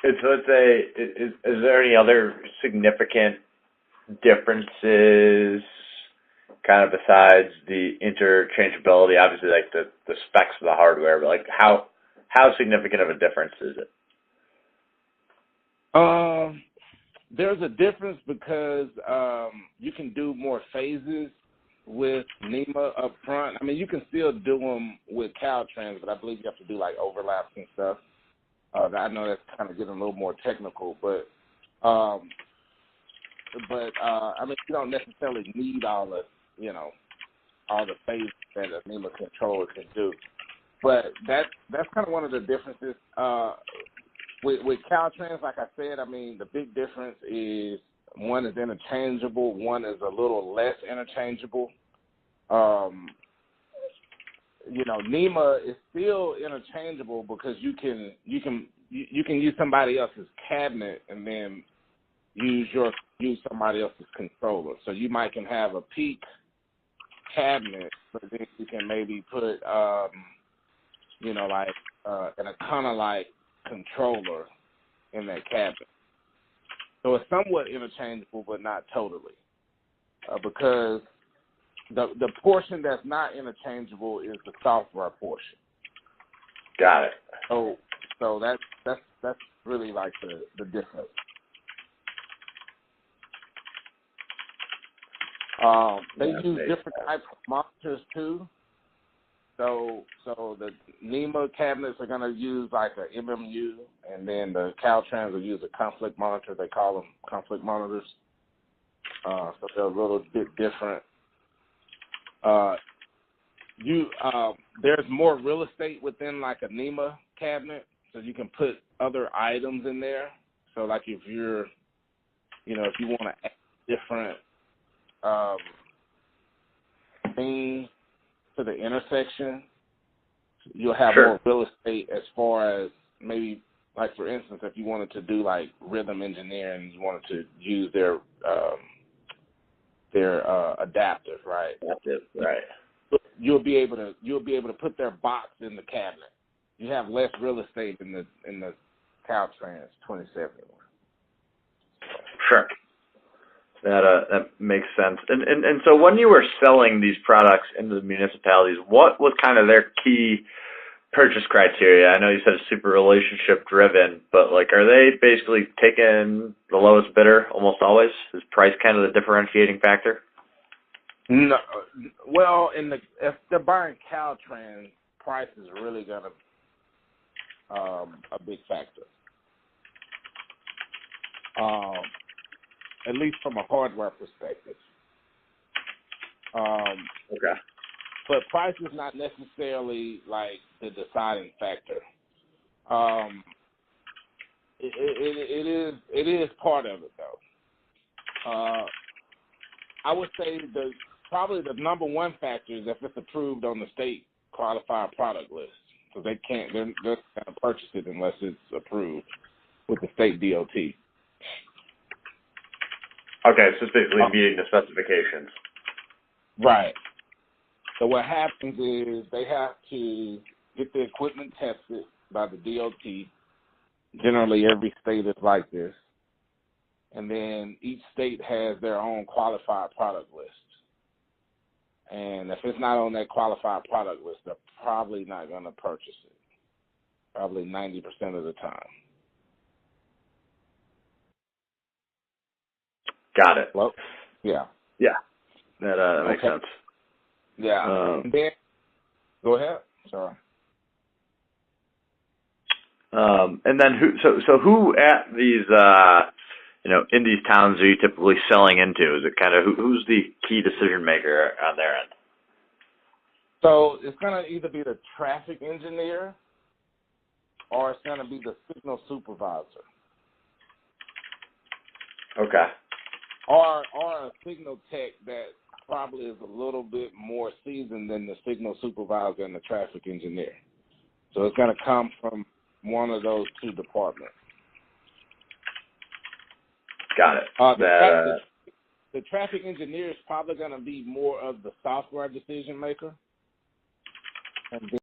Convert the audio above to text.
And so is there any other significant differences kind of besides the interchangeability? Obviously, like the specs of the hardware, but like how significant of a difference is it? There's a difference because you can do more phases with NEMA up front. I mean, you can still do them with Caltrans, but I believe you have to do like overlaps and stuff. I know that's kind of getting a little more technical, but I mean, you don't necessarily need all the phases that a NEMA controller can do. But that's kind of one of the differences. With Caltrans, like I said, I mean, the big difference is one is interchangeable, one is a little less interchangeable. NEMA is still interchangeable because you can use somebody else's cabinet and then use somebody else's controller. So you might can have a peak cabinet, but then you can maybe put an Econo-like controller in that cabinet. So it's somewhat interchangeable, but not totally, because the portion that's not interchangeable is the software portion. Got it. So that's really like the difference. They use different types of monitors too. So the NEMA cabinets are going to use like a MMU, and then the Caltrans will use a conflict monitor. They call them conflict monitors. So they're a little bit different. There's more real estate within like a NEMA cabinet, so you can put other items in there. So like if you want to add different things to the intersection, you'll have more real estate as far as maybe, like for instance, if you wanted to do like rhythm engineering, you wanted to use their adaptive, right? Adaptive, right. You'll be able to put their box in the cabinet. You have less real estate in the Caltrans 2071. Sure. That makes sense. And so when you were selling these products into the municipalities, what was kind of their key purchase criteria? I know you said it's super relationship driven, but like, are they basically taking the lowest bidder almost always? Is price kind of the differentiating factor? No, well, if they're buying Caltrans, price is really gonna a big factor. At least from a hardware perspective. Okay. But price is not necessarily like the deciding factor. It is part of it though. I would say probably the number one factor is if it's approved on the state qualified product list, because they're going to purchase it unless it's approved with the state DOT. Okay, so it's basically meeting the specifications. Right. So what happens is they have to get the equipment tested by the DOT. Generally, every state is like this. And then each state has their own qualified product list. And if it's not on that qualified product list, they're probably not going to purchase it. Probably 90% of the time. Got it. Well, yeah. Yeah. That makes sense. Yeah. And then, go ahead. Sorry. And then who at these in these towns are you typically selling into? Is it kind of who's the key decision maker on their end? So it's going to either be the traffic engineer or it's going to be the signal supervisor. Okay. Or a signal tech that probably is a little bit more seasoned than the signal supervisor and the traffic engineer. So it's going to come from one of those two departments. Got it. The traffic engineer is probably going to be more of the software decision maker. And